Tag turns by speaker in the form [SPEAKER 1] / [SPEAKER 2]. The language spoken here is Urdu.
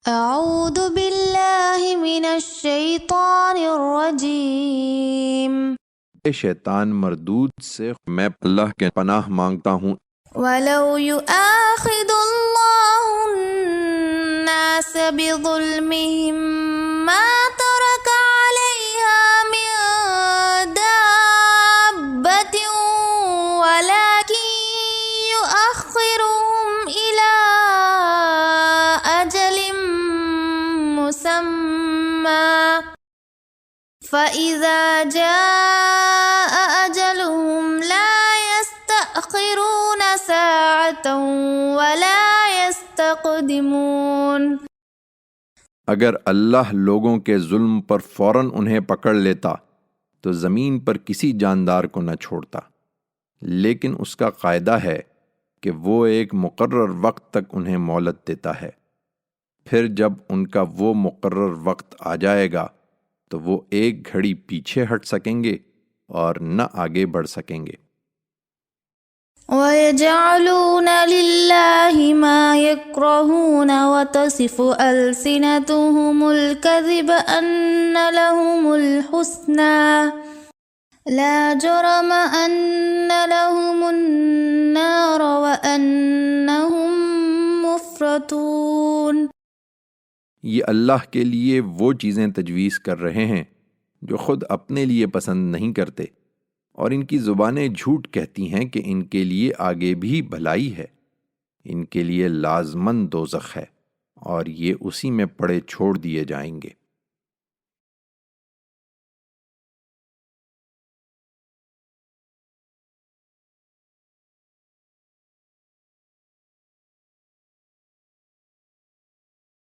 [SPEAKER 1] اعوذ باللہ من الشیطان الرجیم
[SPEAKER 2] شیطان مردود سے میں اللہ کے پناہ مانگتا ہوں۔
[SPEAKER 1] وَلَوْ يُؤَاخِذُ اللَّهُ النَّاسَ بِظُلْمِهِمْ مَا تَرَكَ عَلَيْهَا مِن دَابَّةٍ وَلَكِن يُؤَخِّرُهُمْ إِلَى أَجَلٍ مُّسَمًّى فَإِذَا جَاءَ أَجَلُهُمْ لَا يَسْتَأْخِرُونَ سَاعَةً وَلَا يَسْتَقْدِمُونَ۔
[SPEAKER 2] اگر اللہ لوگوں کے ظلم پر فوراً انہیں پکڑ لیتا تو زمین پر کسی جاندار کو نہ چھوڑتا، لیکن اس کا قاعدہ ہے کہ وہ ایک مقرر وقت تک انہیں مہلت دیتا ہے، پھر جب ان کا وہ مقرر وقت آ جائے گا تو وہ ایک گھڑی پیچھے ہٹ سکیں گے اور نہ آگے بڑھ سکیں گے۔
[SPEAKER 1] وَيَجْعَلُونَ لِلَّهِ مَا يَكْرَهُونَ وَتَصِفُ أَلْسِنَتُهُمُ الْكَذِبَ أَنَّ لَهُمُ الْحُسْنَى لَا جُرْمَ أَنَّ لَهُمُ النَّارَ وَأَنَّهُمْ مُفْرَطُونَ۔
[SPEAKER 2] یہ اللہ کے لیے وہ چیزیں تجویز کر رہے ہیں جو خود اپنے لیے پسند نہیں کرتے، اور ان کی زبانیں جھوٹ کہتی ہیں کہ ان کے لیے آگے بھی بھلائی ہے۔ ان کے لیے لازماً دوزخ ہے اور یہ اسی میں پڑے چھوڑ دیے جائیں گے۔